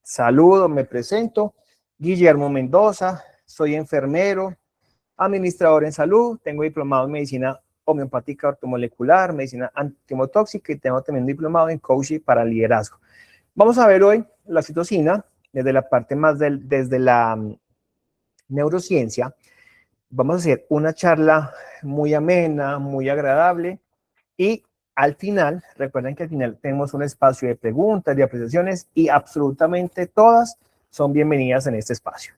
Saludo, me presento. Guillermo Mendoza, soy enfermero, administrador en salud, tengo diplomado en medicina homeopática ortomolecular, medicina antimotóxica y tengo también diplomado en coaching para liderazgo. Vamos a ver hoy la oxitocina desde la parte más desde la neurociencia. Vamos a hacer una charla muy amena, muy agradable y al final, recuerden que al final tenemos un espacio de preguntas, de apreciaciones y absolutamente todas son bienvenidas en este espacio.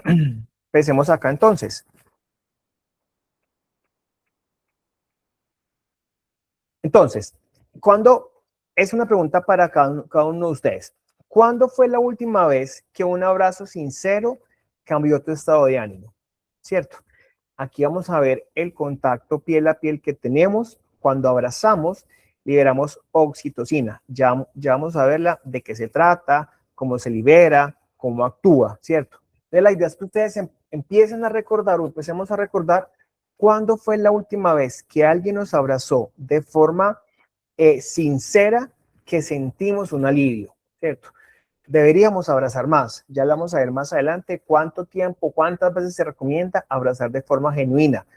Empecemos acá entonces. Entonces, ¿cuándo? Es una pregunta para cada uno de ustedes. ¿Cuándo fue la última vez que un abrazo sincero cambió tu estado de ánimo? ¿Cierto? Aquí vamos a ver el contacto piel a piel que tenemos. Cuando abrazamos, liberamos oxitocina. Ya vamos a verla de qué se trata, cómo se libera, cómo actúa, ¿cierto? Entonces, la idea es que ustedes empiecen a recordar o empecemos a recordar cuándo fue la última vez que alguien nos abrazó de forma sincera que sentimos un alivio, ¿cierto? Deberíamos abrazar más. Ya lo vamos a ver más adelante cuánto tiempo, cuántas veces se recomienda abrazar de forma genuina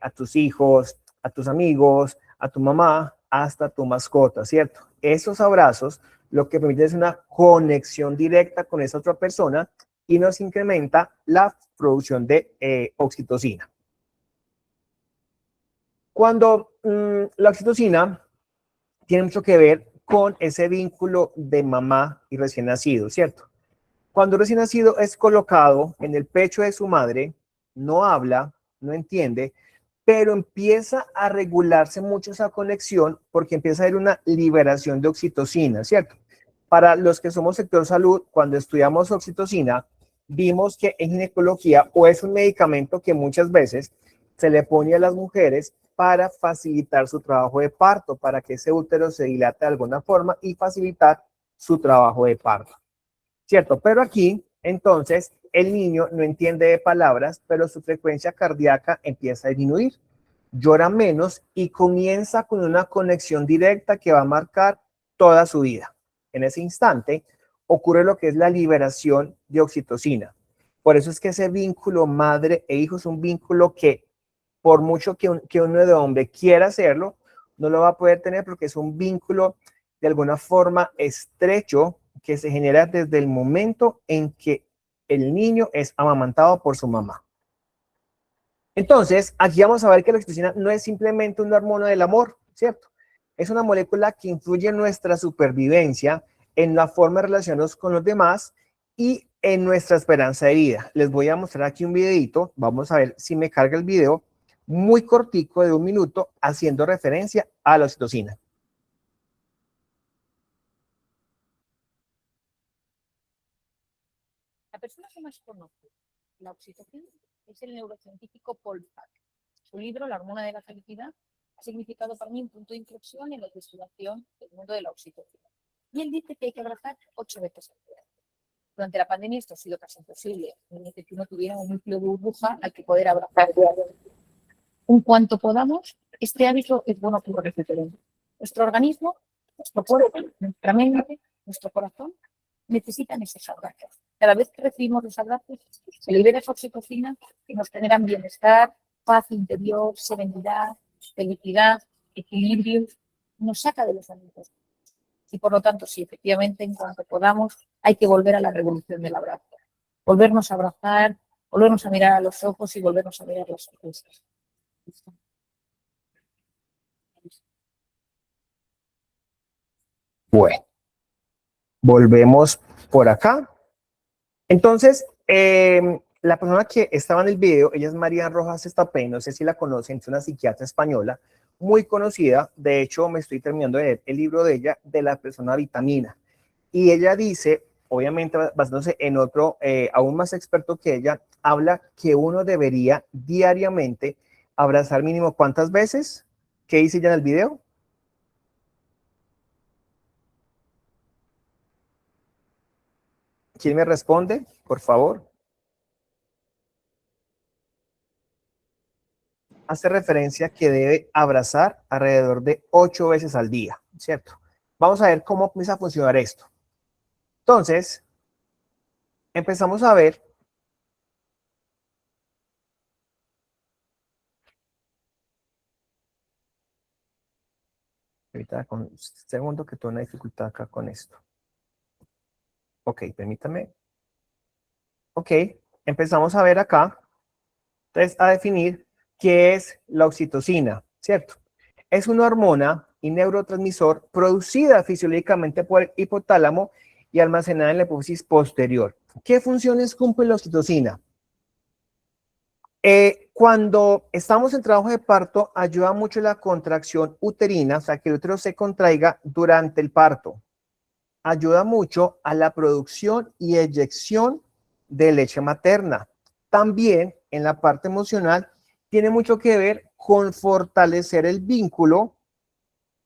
a tus hijos, a tus amigos, a tu mamá, hasta tu mascota, ¿cierto? Esos abrazos lo que permite es una conexión directa con esa otra persona y nos incrementa la producción de oxitocina. Cuando la oxitocina tiene mucho que ver con ese vínculo de mamá y recién nacido, ¿cierto? Cuando recién nacido es colocado en el pecho de su madre, no habla, no entiende, pero empieza a regularse mucho esa conexión porque empieza a haber una liberación de oxitocina, ¿cierto? Para los que somos sector salud, cuando estudiamos oxitocina, vimos que en ginecología o es un medicamento que muchas veces se le pone a las mujeres para facilitar su trabajo de parto, para que ese útero se dilate de alguna forma y facilitar su trabajo de parto. ¿Cierto? Pero aquí, entonces, el niño no entiende de palabras, pero su frecuencia cardíaca empieza a disminuir, llora menos y comienza con una conexión directa que va a marcar toda su vida. En ese instante ocurre lo que es la liberación de oxitocina. Por eso es que ese vínculo madre e hijo es un vínculo que, por mucho que uno de hombre quiera hacerlo, no lo va a poder tener porque es un vínculo de alguna forma estrecho que se genera desde el momento en que el niño es amamantado por su mamá. Entonces, aquí vamos a ver que la oxitocina no es simplemente una hormona del amor, ¿cierto? Es una molécula que influye en nuestra supervivencia, en la forma de relacionarnos con los demás y en nuestra esperanza de vida. Les voy a mostrar aquí un videito, vamos a ver si me carga el video, muy cortico de 1 minuto, haciendo referencia a la oxitocina. La persona que más conoce la oxitocina es el neurocientífico Paul Thak. Su libro, La hormona de la felicidad, ha significado para mí un punto de inflexión en la investigación del mundo de la oxitocina. Y él dice que hay que abrazar 8 veces al día. Durante la pandemia esto ha sido casi imposible. Dice que uno tuviera un núcleo de burbuja al que poder abrazar diariamente. En cuanto podamos, este hábito es bueno por referente. Nuestro organismo, nuestro cuerpo, nuestra mente, nuestro corazón necesitan esos abrazos. Cada vez que recibimos los abrazos, se libera esa oxitocina que nos generan bienestar, paz interior, serenidad, felicidad, equilibrio, nos saca de los amigos. Y por lo tanto, sí, efectivamente, en cuanto podamos, hay que volver a la revolución del abrazo. Volvernos a abrazar, volvernos a mirar a los ojos y volvernos a mirar las sonrisas. Bueno, volvemos por acá. Entonces, la persona que estaba en el video, ella es María Rojas Estapé, no sé si la conocen, es una psiquiatra española muy conocida. De hecho, me estoy terminando de leer el libro de ella, de la persona vitamina. Y ella dice, obviamente basándose en otro, aún más experto que ella, habla que uno debería diariamente abrazar mínimo ¿cuántas veces? ¿Qué dice ella en el video? ¿Quién me responde? Por favor. Hace referencia que debe abrazar alrededor de 8 veces al día, ¿cierto? Vamos a ver cómo empieza a funcionar esto. Entonces, empezamos a ver ahorita con un segundo que tuve una dificultad acá con esto. Ok, permítame. Ok, empezamos a ver acá, entonces a definir qué es la oxitocina, ¿cierto? Es una hormona y neurotransmisor producida fisiológicamente por el hipotálamo y almacenada en la hipófisis posterior. ¿Qué funciones cumple la oxitocina? Cuando estamos en trabajo de parto, ayuda mucho la contracción uterina, o sea, que el útero se contraiga durante el parto. Ayuda mucho a la producción y eyección de leche materna. También en la parte emocional tiene mucho que ver con fortalecer el vínculo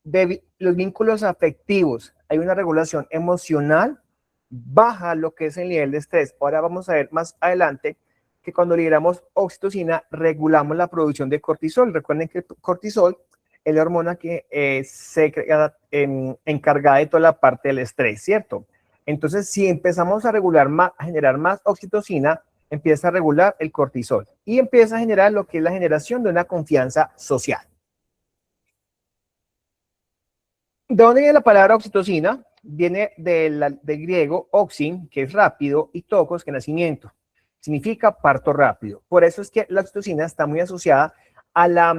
de los vínculos afectivos. Hay una regulación emocional, baja lo que es el nivel de estrés. Ahora vamos a ver más adelante que cuando liberamos oxitocina regulamos la producción de cortisol. Recuerden que el cortisol es la hormona que se crea encargada de toda la parte del estrés, ¿cierto? Entonces, si empezamos a regular más, a generar más oxitocina, empieza a regular el cortisol y empieza a generar lo que es la generación de una confianza social. ¿De dónde viene la palabra oxitocina? Viene del griego oxin, que es rápido, y tocos, que es nacimiento. Significa parto rápido. Por eso es que la oxitocina está muy asociada a la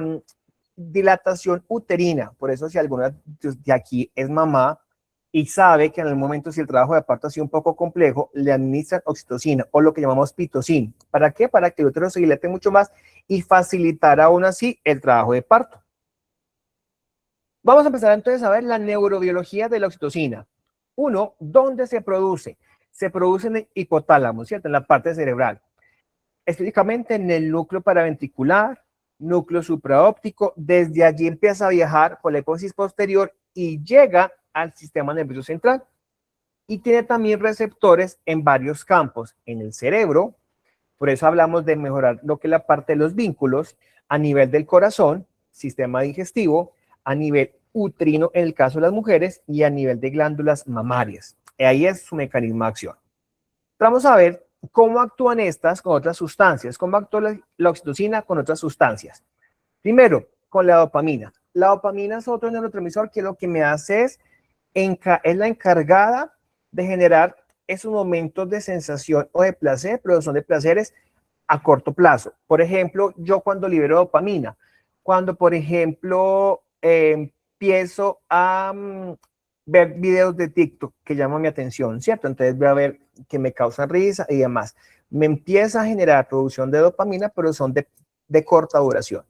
dilatación uterina. Por eso si alguna de aquí es mamá y sabe que en el momento si el trabajo de parto ha sido un poco complejo, le administran oxitocina o lo que llamamos pitocin. ¿Para qué? Para que el útero se dilate mucho más y facilitar aún así el trabajo de parto. Vamos a empezar entonces a ver la neurobiología de la oxitocina. Uno, ¿dónde se produce? Se produce en el hipotálamo, ¿cierto? En la parte cerebral. Específicamente en el núcleo paraventricular, núcleo supraóptico. Desde allí empieza a viajar por la hipófisis posterior y llega al sistema nervioso central. Y tiene también receptores en varios campos. En el cerebro, por eso hablamos de mejorar lo que es la parte de los vínculos a nivel del corazón, sistema digestivo, a nivel uterino en el caso de las mujeres y a nivel de glándulas mamarias. Ahí es su mecanismo de acción. Vamos a ver cómo actúan estas con otras sustancias, cómo actúa la oxitocina con otras sustancias. Primero, con la dopamina. La dopamina es otro neurotransmisor que lo que me hace es la encargada de generar esos momentos de sensación o de placer, pero son de placeres a corto plazo. Por ejemplo, yo cuando libero dopamina, cuando por ejemplo empiezo a ver videos de TikTok que llaman mi atención, ¿cierto? Entonces voy a ver que me causan risa y demás. Me empieza a generar producción de dopamina, pero son de corta duración.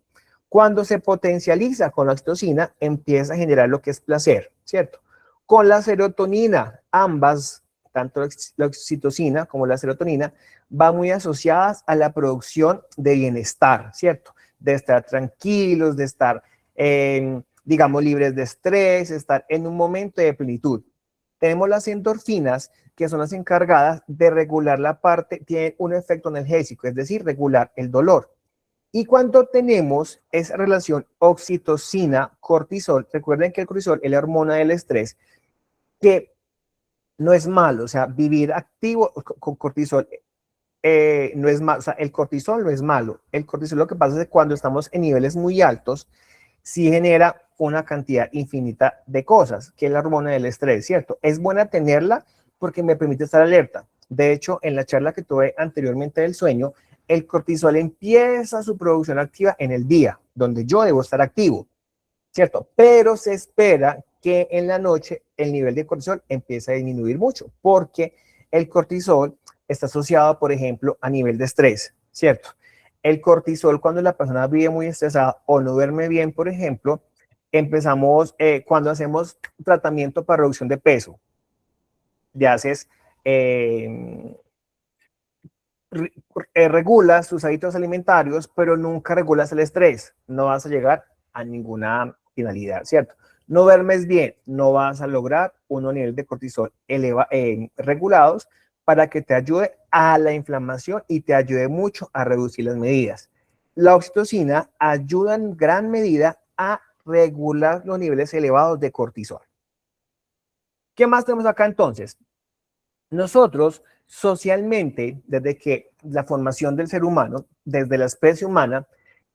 Cuando se potencializa con la oxitocina, empieza a generar lo que es placer, ¿cierto? Con la serotonina, ambas, tanto la oxitocina como la serotonina, van muy asociadas a la producción de bienestar, ¿cierto? De estar tranquilos, de estar, digamos, libres de estrés, estar en un momento de plenitud. Tenemos las endorfinas, que son las encargadas de regular la parte, tienen un efecto analgésico, es decir, regular el dolor. Y cuando tenemos esa relación oxitocina-cortisol, recuerden que el cortisol es la hormona del estrés, que no es malo, o sea, vivir activo con cortisol no es malo, o sea, el cortisol no es malo. El cortisol lo que pasa es que cuando estamos en niveles muy altos, sí genera una cantidad infinita de cosas, que es la hormona del estrés, ¿cierto? Es buena tenerla porque me permite estar alerta. De hecho, en la charla que tuve anteriormente del sueño, el cortisol empieza su producción activa en el día, donde yo debo estar activo, ¿cierto? Pero se espera que en la noche el nivel de cortisol empiece a disminuir mucho, porque el cortisol está asociado, por ejemplo, a nivel de estrés, ¿cierto? El cortisol, cuando la persona vive muy estresada o no duerme bien, por ejemplo, empezamos, cuando hacemos tratamiento para reducción de peso, ya haces, regulas tus hábitos alimentarios, pero nunca regulas el estrés, no vas a llegar a ninguna finalidad, ¿cierto? No duermes bien, no vas a lograr unos niveles de cortisol regulados para que te ayude a la inflamación y te ayude mucho a reducir las medidas. La oxitocina ayuda en gran medida a regular los niveles elevados de cortisol. ¿Qué más tenemos acá entonces? Nosotros socialmente, desde que la formación del ser humano, desde la especie humana,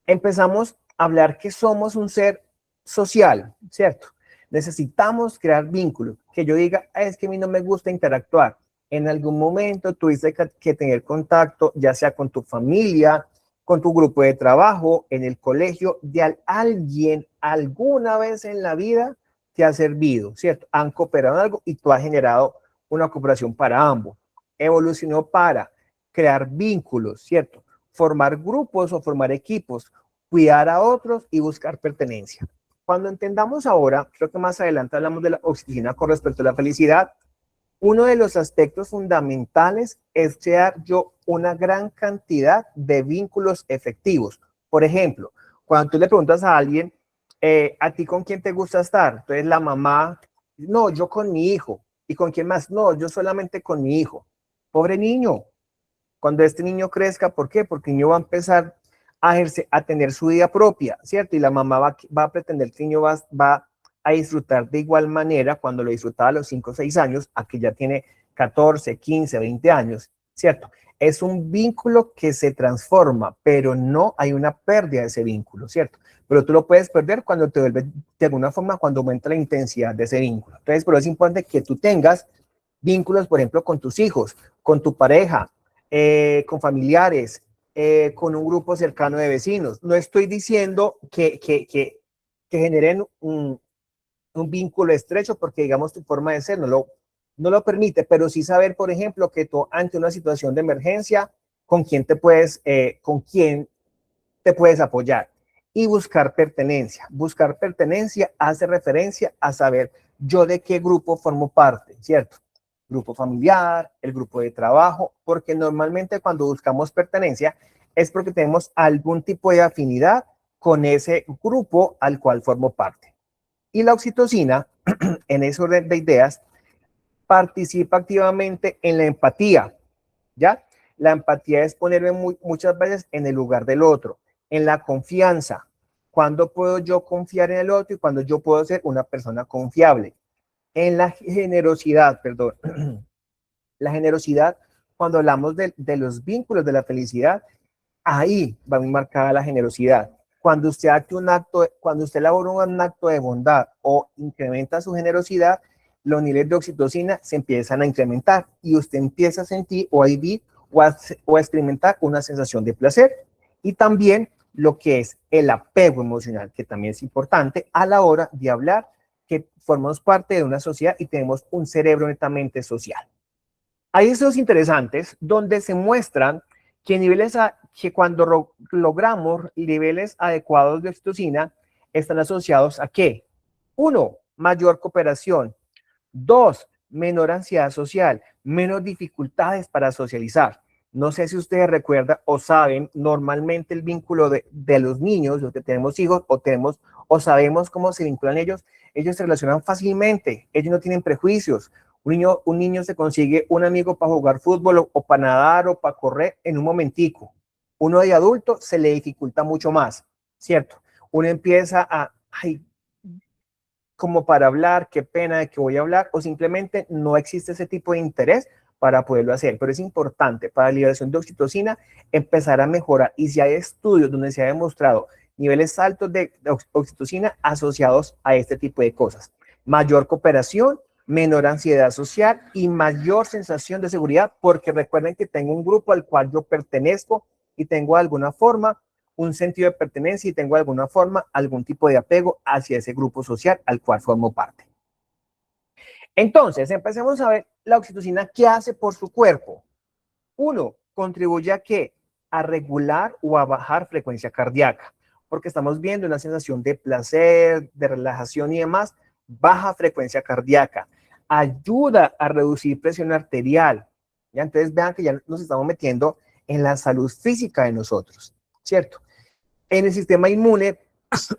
empezamos a hablar que somos un ser social, ¿cierto? Necesitamos crear vínculos, que yo diga, es que a mí no me gusta interactuar. En algún momento tuviste que tener contacto, ya sea con tu familia, con tu grupo de trabajo, en el colegio, de alguien alguna vez en la vida te ha servido, ¿cierto? Han cooperado en algo y tú has generado una cooperación para ambos. Evolucionó para crear vínculos, ¿cierto? Formar grupos o formar equipos, cuidar a otros y buscar pertenencia. Cuando entendamos ahora, creo que más adelante hablamos de la oxitocina con respecto a la felicidad, uno de los aspectos fundamentales es crear yo una gran cantidad de vínculos efectivos. Por ejemplo, cuando tú le preguntas a alguien, ¿a ti con quién te gusta estar? Entonces la mamá, no, yo con mi hijo. ¿Y con quién más? No, yo solamente con mi hijo. Pobre niño. Cuando este niño crezca, ¿por qué? Porque el niño va a empezar a tener su vida propia, ¿cierto? Y la mamá va a pretender que el niño va a disfrutar de igual manera cuando lo disfrutaba a los 5 o 6 años, a que ya tiene 14, 15, 20 años, ¿cierto? Es un vínculo que se transforma, pero no hay una pérdida de ese vínculo, ¿cierto? Pero tú lo puedes perder cuando te vuelves, de alguna forma, cuando aumenta la intensidad de ese vínculo. Entonces, por eso es importante que tú tengas vínculos, por ejemplo, con tus hijos, con tu pareja, con familiares, con un grupo cercano de vecinos. No estoy diciendo que generen un vínculo estrecho porque, digamos, tu forma de ser no lo permite, pero sí saber, por ejemplo, que tú ante una situación de emergencia, con quién te puedes apoyar y buscar pertenencia. Buscar pertenencia hace referencia a saber yo de qué grupo formo parte, ¿cierto? Grupo familiar, el grupo de trabajo, porque normalmente cuando buscamos pertenencia es porque tenemos algún tipo de afinidad con ese grupo al cual formo parte. Y la oxitocina, en ese orden de ideas, participa activamente en la empatía, ¿ya? La empatía es ponerme muchas veces en el lugar del otro, en la confianza. ¿Cuándo puedo yo confiar en el otro y cuándo yo puedo ser una persona confiable? En la generosidad, perdón. La generosidad, cuando hablamos de los vínculos de la felicidad, ahí va muy marcada la generosidad. Cuando usted hace un acto, cuando usted elabora un acto de bondad o incrementa su generosidad, los niveles de oxitocina se empiezan a incrementar y usted empieza a sentir o a vivir o a experimentar una sensación de placer. Y también lo que es el apego emocional, que también es importante a la hora de hablar, que formamos parte de una sociedad y tenemos un cerebro netamente social. Hay estudios interesantes donde se muestran que, que cuando logramos niveles adecuados de oxitocina, están asociados a ¿qué? Uno, mayor cooperación. Dos, menor ansiedad social, menos dificultades para socializar. No sé si ustedes recuerdan o saben, normalmente el vínculo de los niños, los que tenemos hijos o sabemos cómo se vinculan ellos se relacionan fácilmente, ellos no tienen prejuicios. Un niño se consigue un amigo para jugar fútbol o para nadar o para correr en un momentico. Uno de adulto se le dificulta mucho más, ¿cierto? Uno empieza ay, como para hablar, qué pena de que voy a hablar, o simplemente no existe ese tipo de interés para poderlo hacer. Pero es importante para la liberación de oxitocina empezar a mejorar. Y si hay estudios donde se ha demostrado niveles altos de oxitocina asociados a este tipo de cosas. Mayor cooperación, menor ansiedad social y mayor sensación de seguridad, porque recuerden que tengo un grupo al cual yo pertenezco y tengo de alguna forma un sentido de pertenencia y tengo de alguna forma algún tipo de apego hacia ese grupo social al cual formo parte. Entonces, empecemos a ver la oxitocina, ¿qué hace por su cuerpo? Uno, contribuye a qué? A regular o a bajar frecuencia cardíaca, porque estamos viendo una sensación de placer, de relajación y demás, baja frecuencia cardíaca. Ayuda a reducir presión arterial. ¿Ya? Entonces vean que ya nos estamos metiendo en la salud física de nosotros, ¿cierto? En el sistema inmune,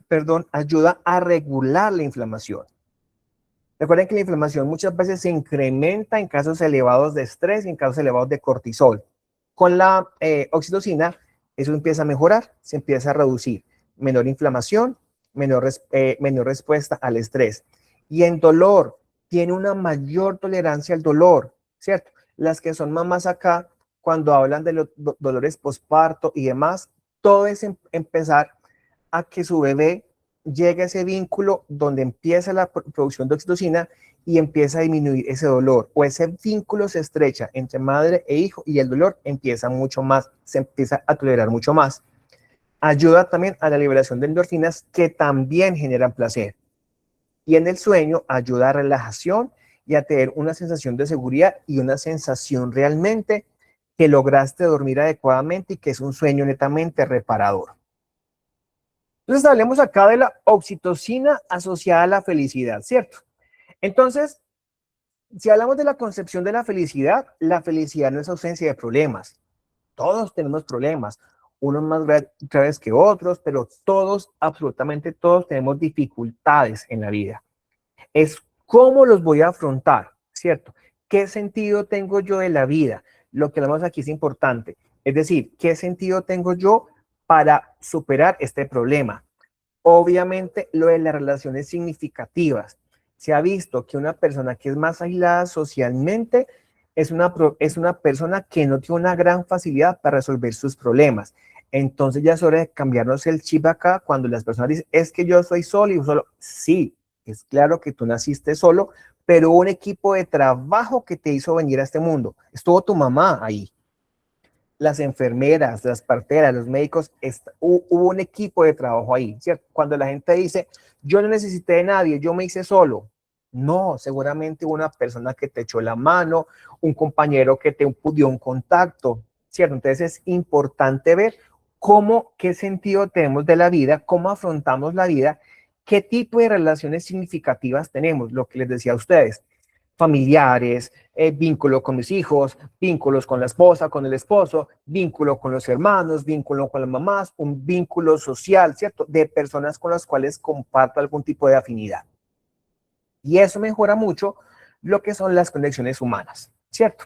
perdón, ayuda a regular la inflamación. Recuerden que la inflamación muchas veces se incrementa en casos elevados de estrés y en casos elevados de cortisol. Con la oxitocina, eso empieza a mejorar, se empieza a reducir. Menor inflamación, menor respuesta al estrés. Y en dolor, tiene una mayor tolerancia al dolor, ¿cierto? Las que son mamás acá, cuando hablan de los dolores posparto y demás, todo es empezar a que su bebé llegue a ese vínculo donde empieza la producción de oxitocina y empieza a disminuir ese dolor, o ese vínculo se estrecha entre madre e hijo y el dolor empieza mucho más, se empieza a tolerar mucho más. Ayuda también a la liberación de endorfinas que también generan placer. Y en el sueño ayuda a relajación y a tener una sensación de seguridad y una sensación realmente que lograste dormir adecuadamente y que es un sueño netamente reparador. Entonces hablemos acá de la oxitocina asociada a la felicidad, ¿cierto? Entonces, si hablamos de la concepción de la felicidad no es ausencia de problemas. Todos tenemos problemas, unos más graves que otros, pero todos, absolutamente todos, tenemos dificultades en la vida. Es cómo los voy a afrontar, ¿cierto? ¿Qué sentido tengo yo de la vida? Lo que hablamos aquí es importante. Es decir, ¿qué sentido tengo yo para superar este problema? Obviamente, lo de las relaciones significativas. Se ha visto que una persona que es más aislada socialmente es una persona que no tiene una gran facilidad para resolver sus problemas. Entonces ya es hora de cambiarnos el chip acá cuando las personas dicen, es que yo soy solo y solo. Sí, es claro que tú naciste solo, pero hubo un equipo de trabajo que te hizo venir a este mundo. Estuvo tu mamá ahí, las enfermeras, las parteras, los médicos, hubo un equipo de trabajo ahí, ¿cierto? Cuando la gente dice, yo no necesité de nadie, yo me hice solo. No, seguramente hubo una persona que te echó la mano, un compañero que te dio un contacto, ¿cierto? Entonces es importante ver qué sentido tenemos de la vida, cómo afrontamos la vida, qué tipo de relaciones significativas tenemos, lo que les decía a ustedes, familiares, vínculo con mis hijos, vínculos con la esposa, con el esposo, vínculo con los hermanos, vínculo con las mamás, un vínculo social, ¿cierto? De personas con las cuales comparto algún tipo de afinidad. Y eso mejora mucho lo que son las conexiones humanas, ¿cierto?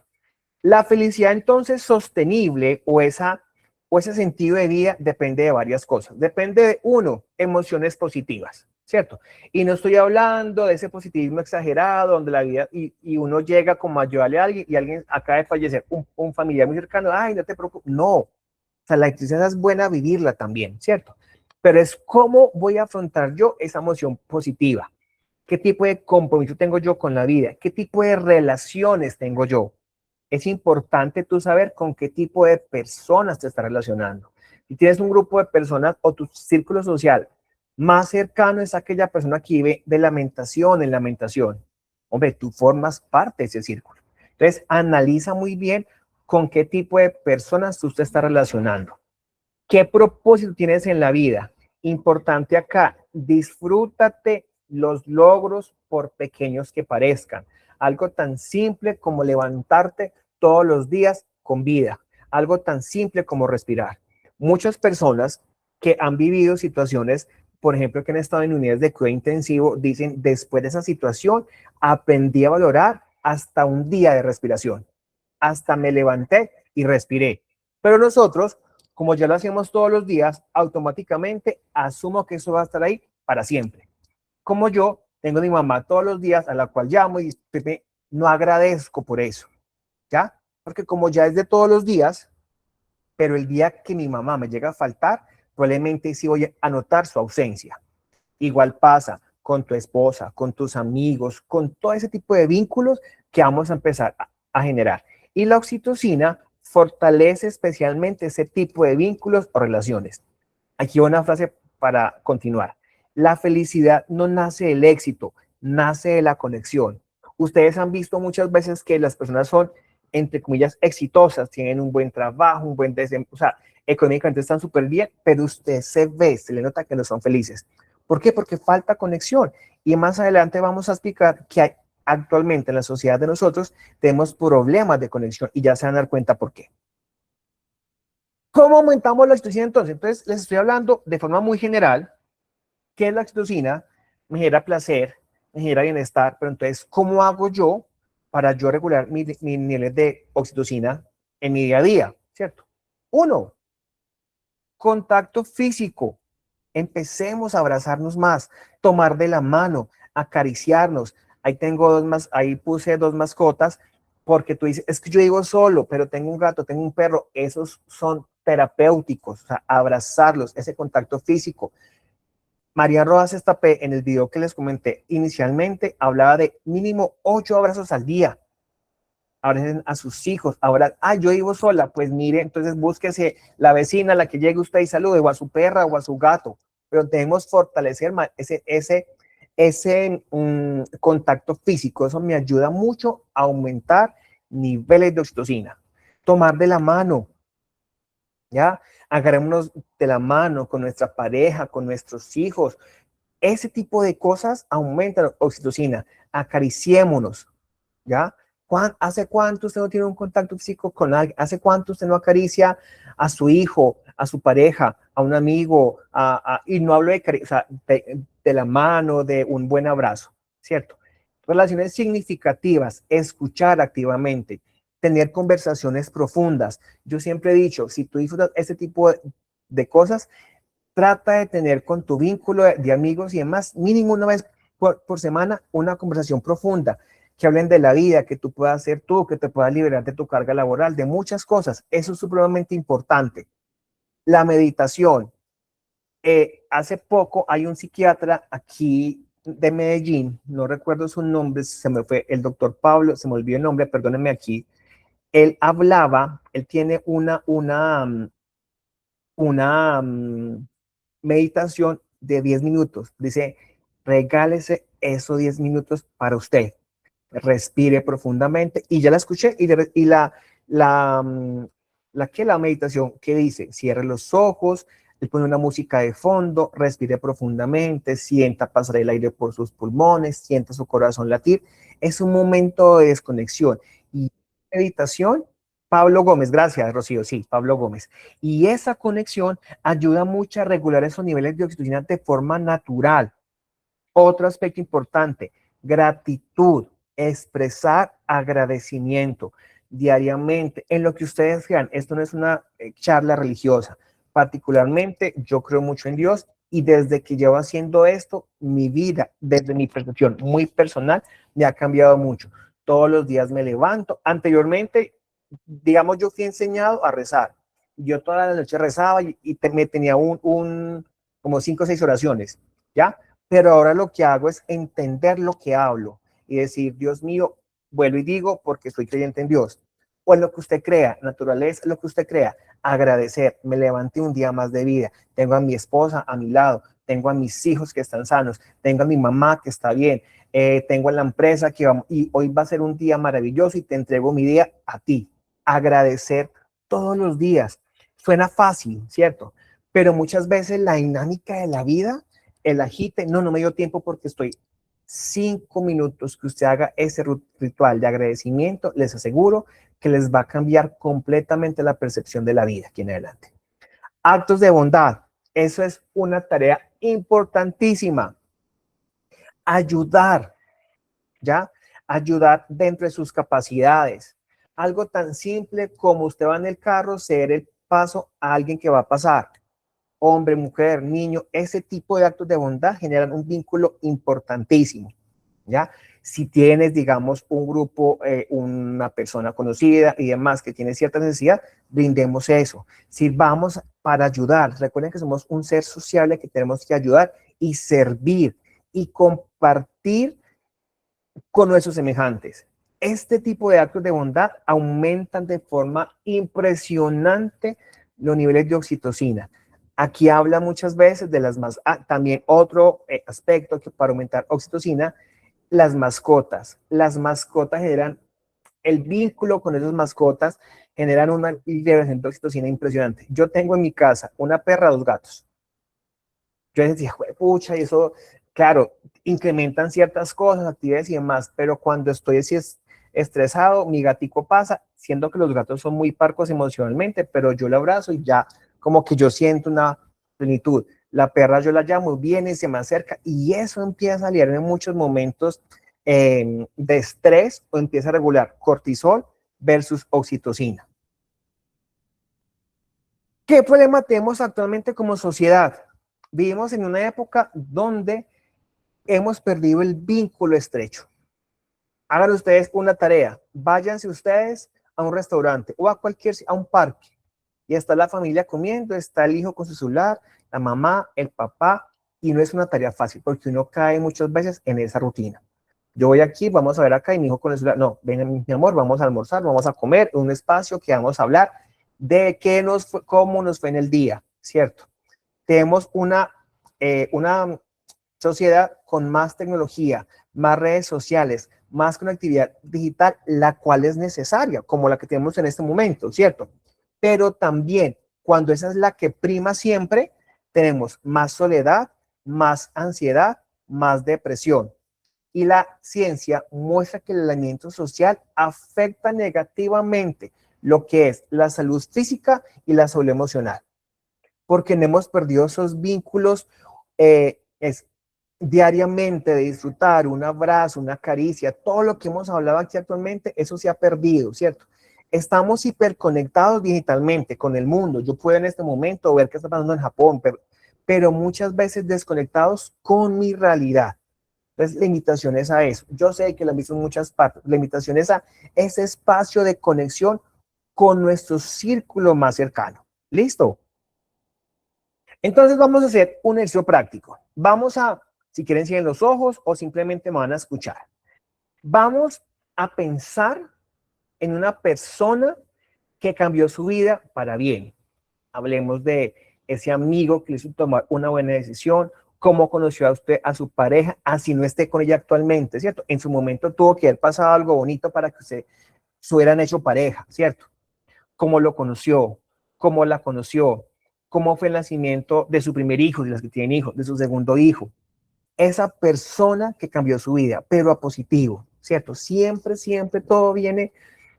La felicidad entonces sostenible o ese sentido de vida depende de varias cosas. Depende de, uno, emociones positivas, ¿cierto? Y no estoy hablando de ese positivismo exagerado donde la vida y uno llega como a ayudarle a alguien y alguien acaba de fallecer, un familiar muy cercano, ay, no te preocupes. No, o sea, la tristeza es buena vivirla también, ¿cierto? Pero es cómo voy a afrontar yo esa emoción positiva. ¿Qué tipo de compromiso tengo yo con la vida? ¿Qué tipo de relaciones tengo yo? Es importante tú saber con qué tipo de personas te estás relacionando. Si tienes un grupo de personas o tu círculo social más cercano es aquella persona que vive de lamentación en lamentación. Hombre, tú formas parte de ese círculo. Entonces, analiza muy bien con qué tipo de personas tú te estás relacionando. ¿Qué propósito tienes en la vida? Importante acá, disfrútate los logros por pequeños que parezcan. Algo tan simple como levantarte todos los días con vida. Algo tan simple como respirar. Muchas personas que han vivido situaciones, por ejemplo, que han estado en unidades de cuidado intensivo, dicen, después de esa situación, aprendí a valorar hasta un día de respiración. Hasta me levanté y respiré. Pero nosotros, como ya lo hacemos todos los días, automáticamente asumo que eso va a estar ahí para siempre. Como yo tengo a mi mamá todos los días a la cual llamo y no agradezco por eso, ¿ya? Porque como ya es de todos los días, pero el día que mi mamá me llega a faltar, probablemente sí voy a notar su ausencia. Igual pasa con tu esposa, con tus amigos, con todo ese tipo de vínculos que vamos a empezar a generar. Y la oxitocina fortalece especialmente ese tipo de vínculos o relaciones. Aquí una frase para continuar. La felicidad no nace del éxito, nace de la conexión. Ustedes han visto muchas veces que las personas son, entre comillas, exitosas, tienen un buen trabajo, un buen desempeño, o sea, económicamente están súper bien, pero usted se le nota que no son felices. ¿Por qué? Porque falta conexión. Y más adelante vamos a explicar que hay, actualmente en la sociedad de nosotros tenemos problemas de conexión y ya se van a dar cuenta por qué. ¿Cómo aumentamos la oxitocina entonces? Entonces les estoy hablando de forma muy general qué es la oxitocina, me genera placer, me genera bienestar, pero entonces, ¿cómo hago yo para yo regular mis niveles de oxitocina en mi día a día? ¿Cierto? Uno, contacto físico. Empecemos a abrazarnos más, tomar de la mano, acariciarnos, Ahí tengo ahí puse dos mascotas, porque tú dices, es que yo vivo solo, pero tengo un gato, tengo un perro. Esos son terapéuticos, o sea, abrazarlos, ese contacto físico. María Rojas Estapé, en el video que les comenté inicialmente, hablaba de mínimo 8 abrazos al día. Abracen a sus hijos. Ahora, yo vivo sola, pues mire, entonces búsquese la vecina a la que llegue usted y salude, o a su perra o a su gato. Pero debemos fortalecer ese contacto físico. Eso me ayuda mucho a aumentar niveles de oxitocina. Tomar de la mano, ¿ya? Agarrémonos de la mano con nuestra pareja, con nuestros hijos. Ese tipo de cosas aumentan la oxitocina. Acariciémonos, ¿ya? ¿Hace cuánto usted no tiene un contacto físico con alguien? ¿Hace cuánto usted no acaricia a su hijo, a su pareja, a un amigo? Y no hablo o sea, de la mano, de un buen abrazo, ¿cierto? Relaciones significativas, escuchar activamente, tener conversaciones profundas. Yo siempre he dicho, si tú disfrutas este tipo de cosas, trata de tener con tu vínculo de amigos y demás, mínimo una vez por semana, una conversación profunda, que hablen de la vida, que tú puedas hacer tú, que te puedas liberar de tu carga laboral, de muchas cosas. Eso es supremamente importante. La meditación. Hace poco hay un psiquiatra aquí de Medellín, no recuerdo su nombre, se me fue el doctor Pablo, se me olvidó el nombre, perdónenme aquí. Él tiene una meditación de 10 minutos. Dice, regálese esos 10 minutos para usted. Respire profundamente. Y ya la escuché. Y la meditación que dice, cierre los ojos, le pone una música de fondo, respire profundamente, sienta pasar el aire por sus pulmones, sienta su corazón latir. Es un momento de desconexión. Y meditación, Pablo Gómez, gracias, Rocío, sí, Pablo Gómez. Y esa conexión ayuda mucho a regular esos niveles de oxitocina de forma natural. Otro aspecto importante, gratitud, expresar agradecimiento diariamente en lo que ustedes crean. Esto no es una charla religiosa. Particularmente, yo creo mucho en Dios y desde que llevo haciendo esto, mi vida, desde mi percepción muy personal, me ha cambiado mucho. Todos los días me levanto. Anteriormente, digamos, yo fui enseñado a rezar. Yo toda la noche rezaba me tenía como 5 o 6 oraciones, ¿ya? Pero ahora lo que hago es entender lo que hablo y decir, Dios mío, vuelvo y digo porque soy creyente en Dios. O en lo que usted crea, naturaleza, lo que usted crea, agradecer, me levanté un día más de vida, tengo a mi esposa a mi lado, tengo a mis hijos que están sanos, tengo a mi mamá que está bien, tengo a la empresa que vamos, y hoy va a ser un día maravilloso y te entrego mi día a ti. Agradecer todos los días. Suena fácil, ¿cierto? Pero muchas veces la dinámica de la vida, el agite, no me dio tiempo porque estoy 5 minutos que usted haga ese ritual de agradecimiento, les aseguro que les va a cambiar completamente la percepción de la vida aquí en adelante. Actos de bondad, eso es una tarea importantísima. Ayudar, ¿ya? Ayudar dentro de sus capacidades. Algo tan simple como usted va en el carro, ceder el paso a alguien que va a pasar. Hombre, mujer, niño, ese tipo de actos de bondad generan un vínculo importantísimo, ¿ya? Si tienes, digamos, un grupo, una persona conocida y demás que tiene cierta necesidad, brindemos eso. Sirvamos para ayudar. Recuerden que somos un ser sociable que tenemos que ayudar y servir y compartir con nuestros semejantes. Este tipo de actos de bondad aumentan de forma impresionante los niveles de oxitocina. Aquí habla muchas veces de también otro aspecto que para aumentar oxitocina, las mascotas. Las mascotas generan, el vínculo con esas mascotas generan una liberación de oxitocina impresionante. Yo tengo en mi casa una perra, 2 gatos. Yo decía, pucha, y eso, claro, incrementan ciertas cosas, actividades y demás, pero cuando estoy así estresado, mi gatico pasa, siendo que los gatos son muy parcos emocionalmente, pero yo lo abrazo y ya como que yo siento una plenitud. La perra yo la llamo, viene, se me acerca y eso empieza a aliviar en muchos momentos de estrés o empieza a regular cortisol versus oxitocina. ¿Qué problema tenemos actualmente como sociedad? Vivimos en una época donde hemos perdido el vínculo estrecho. Hagan ustedes una tarea, váyanse ustedes a un restaurante o a un parque y está la familia comiendo, está el hijo con su celular, la mamá, el papá, y no es una tarea fácil porque uno cae muchas veces en esa rutina. Yo voy aquí, vamos a ver acá y mi hijo con el celular, no, ven mi amor, vamos a almorzar, vamos a comer, un espacio que vamos a hablar de qué nos fue, cómo nos fue en el día, ¿cierto? Tenemos una sociedad con más tecnología, más redes sociales, más conectividad digital, la cual es necesaria, como la que tenemos en este momento, ¿cierto? Pero también, cuando esa es la que prima siempre, tenemos más soledad, más ansiedad, más depresión. Y la ciencia muestra que el aislamiento social afecta negativamente lo que es la salud física y la salud emocional, porque no hemos perdido esos vínculos es diariamente de disfrutar un abrazo, una caricia, todo lo que hemos hablado aquí actualmente, eso se ha perdido, ¿cierto? Estamos hiperconectados digitalmente con el mundo. Yo puedo en este momento ver qué está pasando en Japón, pero muchas veces desconectados con mi realidad. Entonces, la invitación es a eso. Yo sé que la han visto en muchas partes. La invitación es a ese espacio de conexión con nuestro círculo más cercano. ¿Listo? Entonces vamos a hacer un ejercicio práctico. Vamos a, si quieren, cierren los ojos o simplemente me van a escuchar. Vamos a pensar en una persona que cambió su vida para bien. Hablemos de ese amigo que le hizo tomar una buena decisión, cómo conoció a usted, a su pareja, así no esté con ella actualmente, ¿cierto? En su momento tuvo que haber pasado algo bonito para que se hubieran hecho pareja, ¿cierto? Cómo lo conoció, cómo la conoció, cómo fue el nacimiento de su primer hijo, de los que tienen hijos, de su segundo hijo. Esa persona que cambió su vida, pero a positivo, ¿cierto? Siempre, siempre todo viene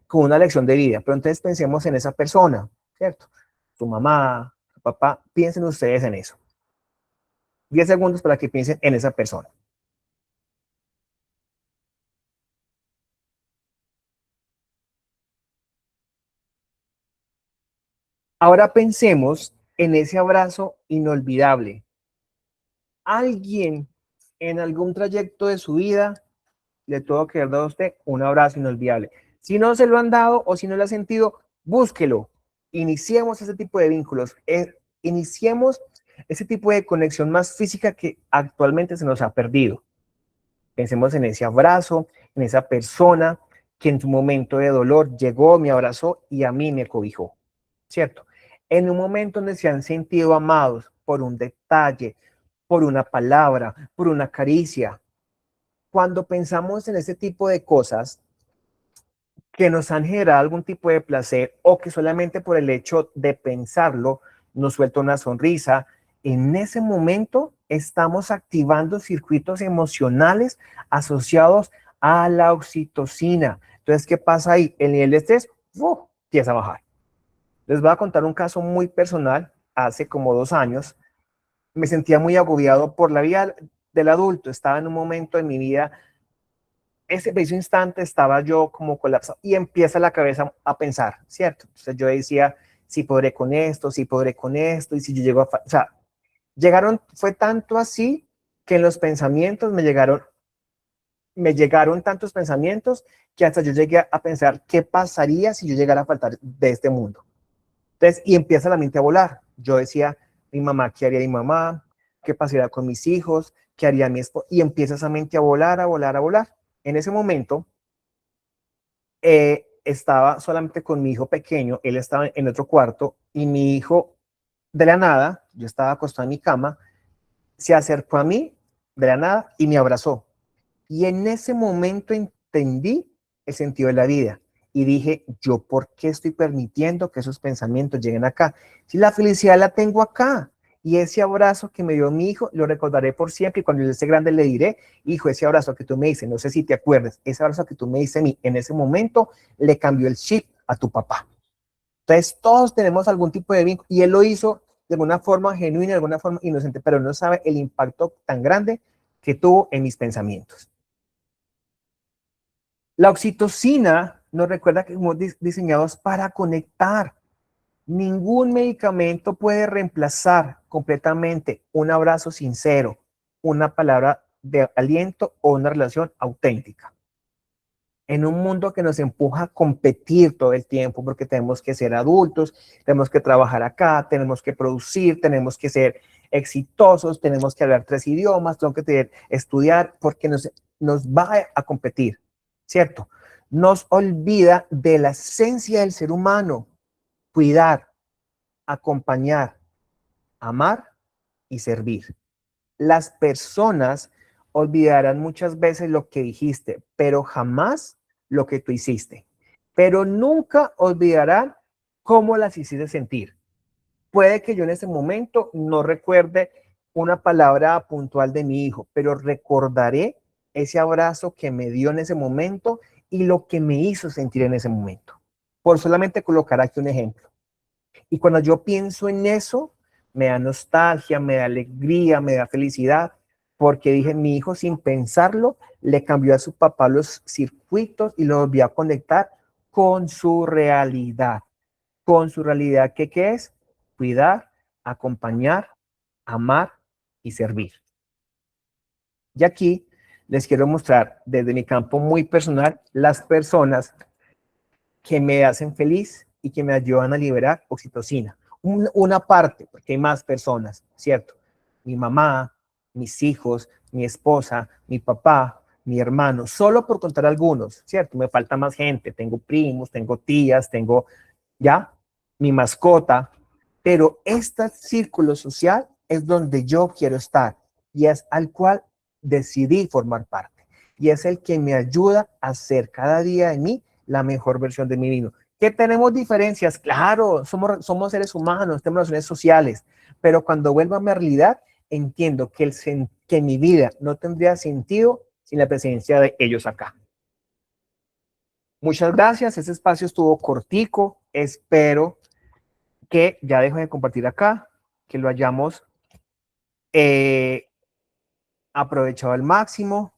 con una lección de vida, pero entonces pensemos en esa persona, ¿cierto? Su mamá, su papá, piensen ustedes en eso. 10 segundos para que piensen en esa persona. Ahora pensemos en ese abrazo inolvidable. Alguien en algún trayecto de su vida le tuvo que haber dado a usted un abrazo inolvidable. Si no se lo han dado o si no lo ha sentido, búsquelo. Iniciemos ese tipo de vínculos. Iniciemos ese tipo de conexión más física que actualmente se nos ha perdido. Pensemos en ese abrazo, en esa persona que en su momento de dolor llegó, me abrazó y a mí me cobijó, ¿cierto? En un momento donde se han sentido amados por un detalle, por una palabra, por una caricia. Cuando pensamos en ese tipo de cosas que nos han generado algún tipo de placer o que solamente por el hecho de pensarlo nos suelta una sonrisa, en ese momento estamos activando circuitos emocionales asociados a la oxitocina. Entonces, ¿qué pasa ahí? El nivel de estrés empieza a bajar. Les voy a contar un caso muy personal. Hace como 2 años me sentía muy agobiado por la vida del adulto. Estaba en un momento en mi vida, ese preciso instante estaba yo como colapsado y empieza la cabeza a pensar, ¿cierto? Entonces yo decía, si podré con esto, si podré con esto, y si yo llego a... O sea, fue tanto así que en los pensamientos me llegaron tantos pensamientos que hasta yo llegué a pensar qué pasaría si yo llegara a faltar de este mundo. Entonces, y empieza la mente a volar. Yo decía, mi mamá, ¿qué haría mi mamá? ¿Qué pasaría con mis hijos? ¿Qué haría mi esposo? Y empieza esa mente a volar, a volar, a volar. En ese momento, estaba solamente con mi hijo pequeño, él estaba en otro cuarto y mi hijo, de la nada, yo estaba acostado en mi cama, se acercó a mí de la nada y me abrazó. Y en ese momento entendí el sentido de la vida y dije, ¿yo por qué estoy permitiendo que esos pensamientos lleguen acá? Si la felicidad la tengo acá. Y ese abrazo que me dio mi hijo lo recordaré por siempre y cuando yo esté grande le diré, hijo, ese abrazo que tú me dices, no sé si te acuerdas, ese abrazo que tú me dices a mí en ese momento le cambió el chip a tu papá. Entonces todos tenemos algún tipo de vínculo y él lo hizo de alguna forma genuina, de alguna forma inocente, pero no sabe el impacto tan grande que tuvo en mis pensamientos. La oxitocina nos recuerda que somos diseñados para conectar. Ningún medicamento puede reemplazar completamente un abrazo sincero, una palabra de aliento o una relación auténtica. en un mundo que nos empuja a competir todo el tiempo porque tenemos que ser adultos, tenemos que trabajar acá, tenemos que producir, tenemos que ser exitosos, tenemos que hablar 3 idiomas, tenemos que estudiar porque nos va a competir, ¿cierto? Nos olvida de la esencia del ser humano, cuidar, acompañar, amar y servir. Las personas olvidarán muchas veces lo que dijiste, pero jamás lo que tú hiciste. Pero nunca olvidarán cómo las hiciste sentir. Puede que yo en ese momento no recuerde una palabra puntual de mi hijo, pero recordaré ese abrazo que me dio en ese momento y lo que me hizo sentir en ese momento. Por solamente colocar aquí un ejemplo. Y cuando yo pienso en eso, me da nostalgia, me da alegría, me da felicidad, porque dije, mi hijo sin pensarlo, le cambió a su papá los circuitos y lo volvió a conectar con su realidad. Con su realidad, ¿qué es? Cuidar, acompañar, amar y servir. Y aquí les quiero mostrar desde mi campo muy personal las personas que me hacen feliz y que me ayudan a liberar oxitocina. Una parte, porque hay más personas, ¿cierto? Mi mamá, mis hijos, mi esposa, mi papá, mi hermano, solo por contar algunos, ¿cierto? Me falta más gente, tengo primos, tengo tías, tengo, ¿ya? Mi mascota, pero este círculo social es donde yo quiero estar y es al cual decidí formar parte. Y es el que me ayuda a ser cada día en mí la mejor versión de mí mismo. ¿Que tenemos diferencias? Claro, somos seres humanos, tenemos relaciones sociales, pero cuando vuelva a mi realidad, entiendo que mi vida no tendría sentido sin la presencia de ellos acá. Muchas gracias, ese espacio estuvo cortico, espero que ya dejo de compartir acá, que lo hayamos aprovechado al máximo.